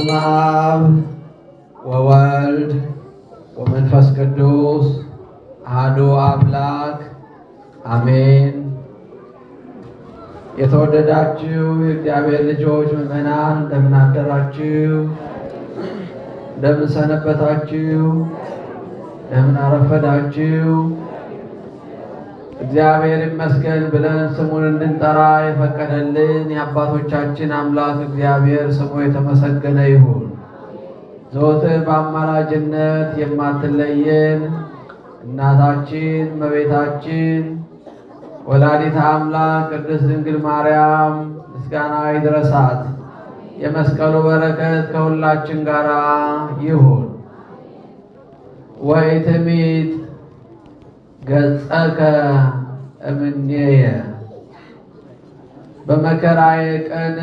በስመ አብ ወወልድ ወመንፈስ ቅዱስ አሐዱ አምላክ አሜን። የተወደዳችሁ የእግዚአብሔር ልጆች ምዕመናን እንደምን አደራችሁ? እንደምን ሰነበታችሁ? እንደምን አረፈዳችሁ? እግዚአብሔር ይመስገን ብለን ስሙን እንድንጠራ የፈቀደልን የአባቶቻችን አምላክ እግዚአብሔር ስሙ የተመሰገነ ይሁን። ዘወትር በአማላጅነት የማትለየን እናታችን እመቤታችን ወላዲተ አምላክ ቅድስት ድንግል ማርያም ምስጋና ይድረሳት። የመስቀሉ በረከት ከሁላችን ጋር ይሁን። ወኢትሚት ገጸከ እምኔየ፣ በመከራዬ ቀን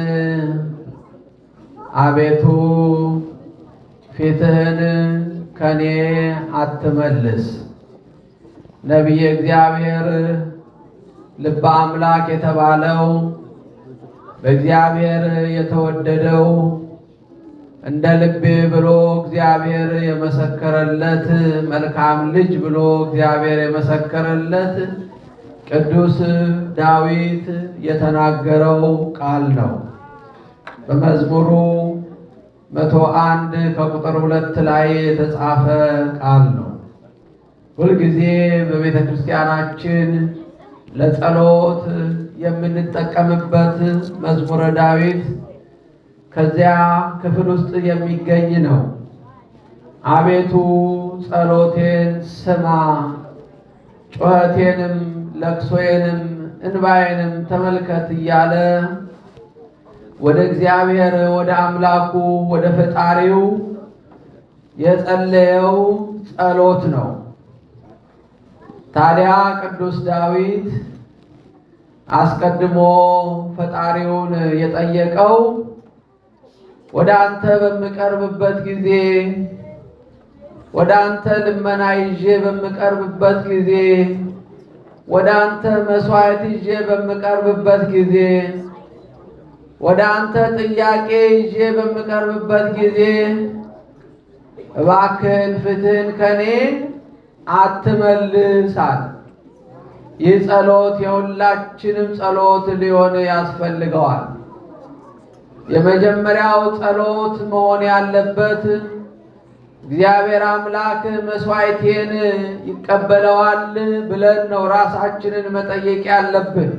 አቤቱ ፊትህን ከኔ አትመልስ። ነቢየ እግዚአብሔር ልበ አምላክ የተባለው በእግዚአብሔር የተወደደው እንደ ልቤ ብሎ እግዚአብሔር የመሰከረለት መልካም ልጅ ብሎ እግዚአብሔር የመሰከረለት ቅዱስ ዳዊት የተናገረው ቃል ነው። በመዝሙሩ 101 ከቁጥር 2 ላይ የተጻፈ ቃል ነው። ሁልጊዜ በቤተ ክርስቲያናችን ለጸሎት የምንጠቀምበት መዝሙረ ዳዊት ከዚያ ክፍል ውስጥ የሚገኝ ነው። አቤቱ ጸሎቴን ስማ፣ ጩኸቴንም ለቅሶዬንም እንባዬንም ተመልከት እያለ ወደ እግዚአብሔር ወደ አምላኩ ወደ ፈጣሪው የጸለየው ጸሎት ነው። ታዲያ ቅዱስ ዳዊት አስቀድሞ ፈጣሪውን የጠየቀው ወደ አንተ በምቀርብበት ጊዜ፣ ወደ አንተ ልመና ይዤ በምቀርብበት ጊዜ፣ ወደ አንተ መስዋዕት ይዤ በምቀርብበት ጊዜ፣ ወደ አንተ ጥያቄ ይዤ በምቀርብበት ጊዜ እባክህን ፊትህን ከኔ አትመልስ አለ። ይህ ጸሎት የሁላችንም ጸሎት ሊሆን ያስፈልገዋል። የመጀመሪያው ጸሎት መሆን ያለበት እግዚአብሔር አምላክ መስዋዕቴን ይቀበለዋል ብለን ነው ራሳችንን መጠየቅ ያለብን።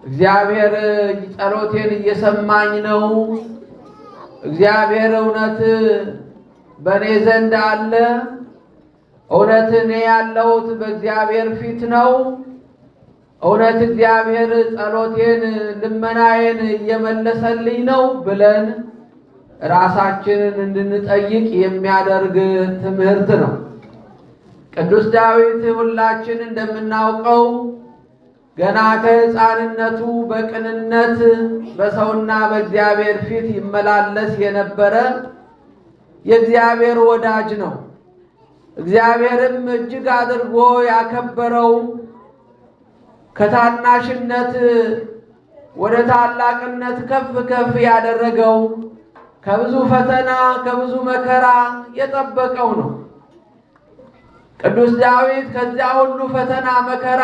እግዚአብሔር ጸሎቴን እየሰማኝ ነው? እግዚአብሔር እውነት በእኔ ዘንድ አለ? እውነት እኔ ያለሁት በእግዚአብሔር ፊት ነው? እውነት እግዚአብሔር ጸሎቴን ልመናዬን እየመለሰልኝ ነው ብለን ራሳችንን እንድንጠይቅ የሚያደርግ ትምህርት ነው። ቅዱስ ዳዊት ሁላችን እንደምናውቀው ገና ከሕፃንነቱ በቅንነት በሰውና በእግዚአብሔር ፊት ይመላለስ የነበረ የእግዚአብሔር ወዳጅ ነው። እግዚአብሔርም እጅግ አድርጎ ያከበረው ከታናሽነት ወደ ታላቅነት ከፍ ከፍ ያደረገው ከብዙ ፈተና ከብዙ መከራ የጠበቀው ነው። ቅዱስ ዳዊት ከዚያ ሁሉ ፈተና መከራ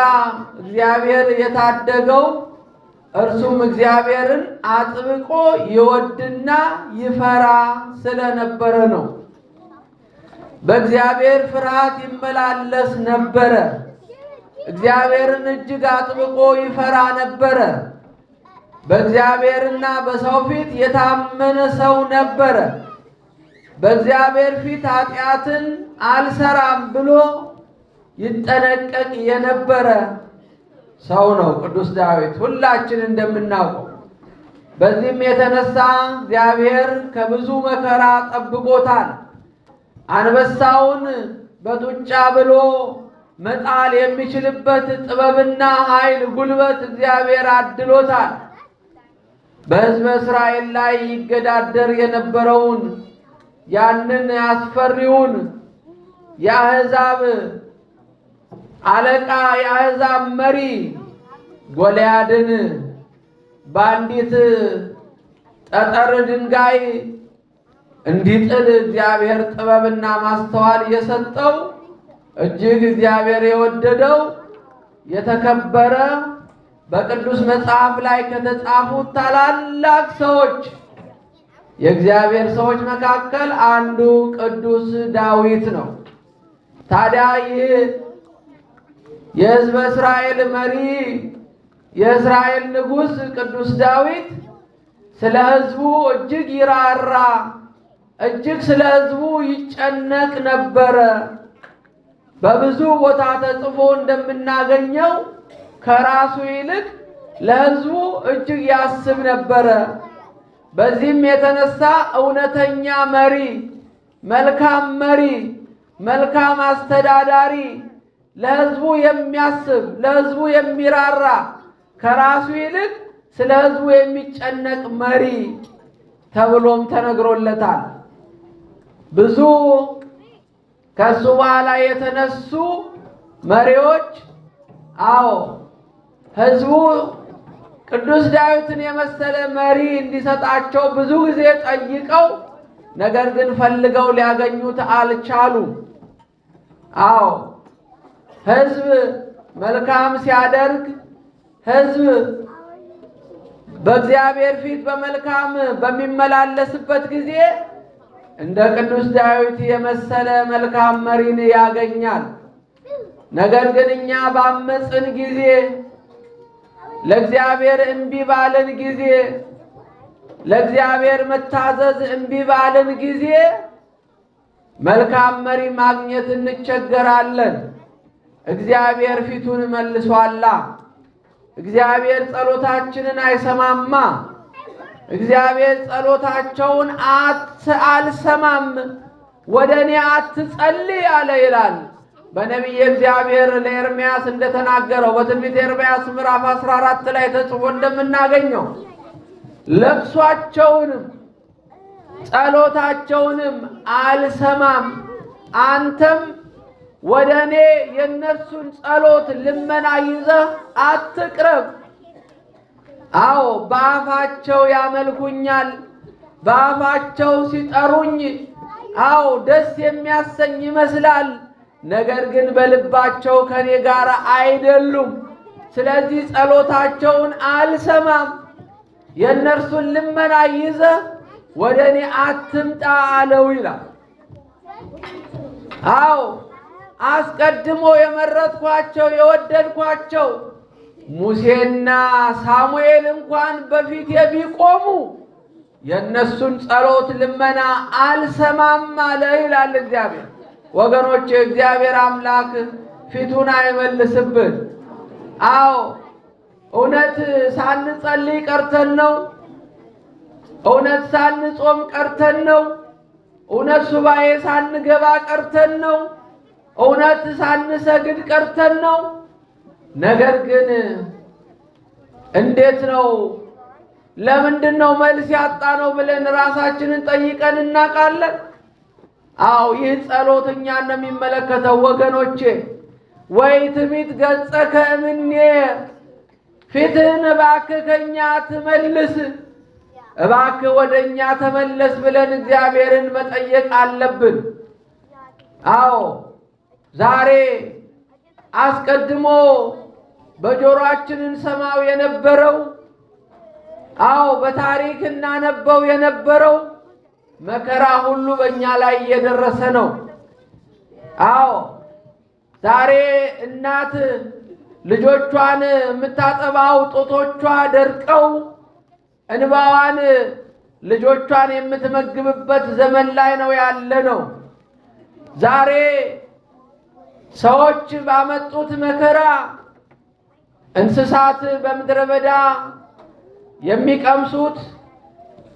እግዚአብሔር የታደገው እርሱም እግዚአብሔርን አጥብቆ ይወድና ይፈራ ስለነበረ ነው። በእግዚአብሔር ፍርሃት ይመላለስ ነበረ። እግዚአብሔርን እጅግ አጥብቆ ይፈራ ነበረ። በእግዚአብሔርና በሰው ፊት የታመነ ሰው ነበረ። በእግዚአብሔር ፊት ኃጢአትን አልሰራም ብሎ ይጠነቀቅ የነበረ ሰው ነው ቅዱስ ዳዊት ሁላችን እንደምናውቀው። በዚህም የተነሳ እግዚአብሔር ከብዙ መከራ ጠብቆታል። አንበሳውን በጡጫ ብሎ መጣል የሚችልበት ጥበብና ኃይል ጉልበት እግዚአብሔር አድሎታል። በሕዝበ እስራኤል ላይ ይገዳደር የነበረውን ያንን አስፈሪውን የአሕዛብ አለቃ የአሕዛብ መሪ ጎልያድን በአንዲት ጠጠር ድንጋይ እንዲጥል እግዚአብሔር ጥበብና ማስተዋል የሰጠው እጅግ እግዚአብሔር የወደደው የተከበረ በቅዱስ መጽሐፍ ላይ ከተጻፉት ታላላቅ ሰዎች የእግዚአብሔር ሰዎች መካከል አንዱ ቅዱስ ዳዊት ነው። ታዲያ ይህ የሕዝበ እስራኤል መሪ የእስራኤል ንጉሥ ቅዱስ ዳዊት ስለ ሕዝቡ እጅግ ይራራ፣ እጅግ ስለ ሕዝቡ ይጨነቅ ነበረ። በብዙ ቦታ ተጽፎ እንደምናገኘው ከራሱ ይልቅ ለሕዝቡ እጅግ ያስብ ነበረ። በዚህም የተነሳ እውነተኛ መሪ፣ መልካም አስተዳዳሪ፣ ለሕዝቡ የሚያስብ ለሕዝቡ የሚራራ ከራሱ ይልቅ ስለ ሕዝቡ የሚጨነቅ መሪ ተብሎም ተነግሮለታል። ብዙ ከሱ በኋላ የተነሱ መሪዎች ሕዝቡ ቅዱስ ዳዊትን የመሰለ መሪ እንዲሰጣቸው ብዙ ጊዜ ጠይቀው፣ ነገር ግን ፈልገው ሊያገኙት አልቻሉም። ሕዝብ መልካም ሲያደርግ፣ ሕዝብ በእግዚአብሔር ፊት በመልካም በሚመላለስበት ጊዜ እንደ ቅዱስ ዳዊት የመሰለ መልካም መሪን ያገኛል። ነገር ግን እኛ ባመፅን ጊዜ፣ ለእግዚአብሔር እምቢ ባልን ጊዜ፣ ለእግዚአብሔር መታዘዝ እምቢ ባልን ጊዜ መልካም መሪ ማግኘት እንቸገራለን። እግዚአብሔር ፊቱን መልሷላ። እግዚአብሔር ጸሎታችንን አይሰማማ። እግዚአብሔር ጸሎታቸውን አልሰማም፣ ወደ እኔ አትጸልይ አለ ይላል በነቢየ እግዚአብሔር ለኤርምያስ እንደተናገረው በትንቢተ ኤርምያስ ምዕራፍ 14 ላይ ተጽፎ እንደምናገኘው ለቅሷቸውንም ጸሎታቸውንም አልሰማም፣ አንተም ወደ እኔ የእነርሱን ጸሎት ልመና ይዘህ አትቅረብ። በአፋቸው ያመልኩኛል፣ በአፋቸው ሲጠሩኝ ደስ የሚያሰኝ ይመስላል፣ ነገር ግን በልባቸው ከኔ ጋር አይደሉም። ስለዚህ ጸሎታቸውን አልሰማም፣ የእነርሱን ልመና ይዘህ ወደ እኔ አትምጣ አለው ይላል። አስቀድሞ የመረጥኳቸው የወደድኳቸው ሙሴና ሳሙኤል እንኳን በፊቴ ቢቆሙ የእነሱን ጸሎት ልመና አልሰማም አለ ይላል እግዚአብሔር። ወገኖች፣ እግዚአብሔር አምላክ ፊቱን አይመልስብን። እውነት ሳንጸልይ ቀርተን ነው? እውነት ሳንጾም ቀርተን ነው? እውነት ሱባኤ ሳንገባ ቀርተን ነው? እውነት ሳንሰግድ ቀርተን ነው? ነገር ግን እንዴት ነው? ለምንድን ነው መልስ ያጣ ነው ብለን ራሳችንን ጠይቀን እናውቃለን? ይህ ጸሎት እኛን ነው የሚመለከተው ወገኖቼ። ወይ ትሚት ገጸከ እምኔ፣ ፊትህን እባክህ ከእኛ ትመልስ፣ እባክህ ወደ እኛ ተመለስ ብለን እግዚአብሔርን መጠየቅ አለብን። ዛሬ አስቀድሞ በጆሮአችን እንሰማው የነበረው በታሪክ እናነበው የነበረው መከራ ሁሉ በእኛ ላይ እየደረሰ ነው። ዛሬ እናት ልጆቿን የምታጠባው ጡቶቿ ደርቀው እንባዋን ልጆቿን የምትመግብበት ዘመን ላይ ነው ያለ ነው። ዛሬ ሰዎች ባመጡት መከራ እንስሳት በምድረ በዳ የሚቀምሱት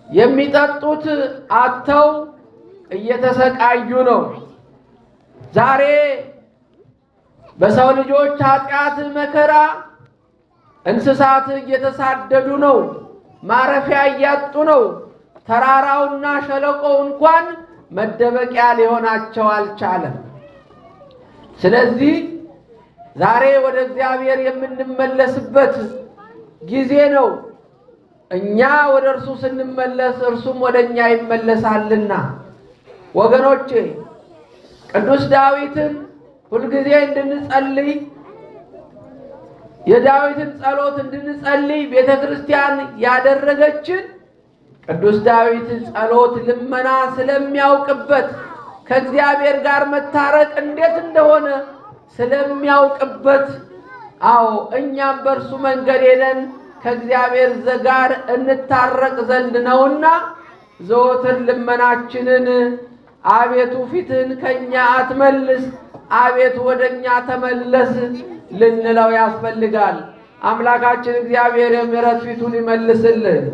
የሚጠጡት አጥተው እየተሰቃዩ ነው። ዛሬ በሰው ልጆች ኃጢአት መከራ እንስሳት እየተሳደዱ ነው፣ ማረፊያ እያጡ ነው። ተራራውና ሸለቆው እንኳን መደበቂያ ሊሆናቸው አልቻለም። ስለዚህ ዛሬ ወደ እግዚአብሔር የምንመለስበት ጊዜ ነው። እኛ ወደ እርሱ ስንመለስ እርሱም ወደ እኛ ይመለሳልና። ወገኖቼ ቅዱስ ዳዊትን ሁልጊዜ እንድንጸልይ የዳዊትን ጸሎት እንድንጸልይ ቤተ ክርስቲያን ያደረገችን ቅዱስ ዳዊት ጸሎት ልመና ስለሚያውቅበት ከእግዚአብሔር ጋር መታረቅ እንዴት እንደሆነ ስለሚያውቅበት፣ አዎ እኛም በእርሱ መንገድ ሄደን ከእግዚአብሔር ጋር እንታረቅ ዘንድ ነውና ዘወትር ልመናችንን አቤቱ ፊትን ከኛ አትመልስ፣ አቤቱ ወደኛ ተመለስ ልንለው ያስፈልጋል። አምላካችን እግዚአብሔር የምሕረት ፊቱን ይመልስልን።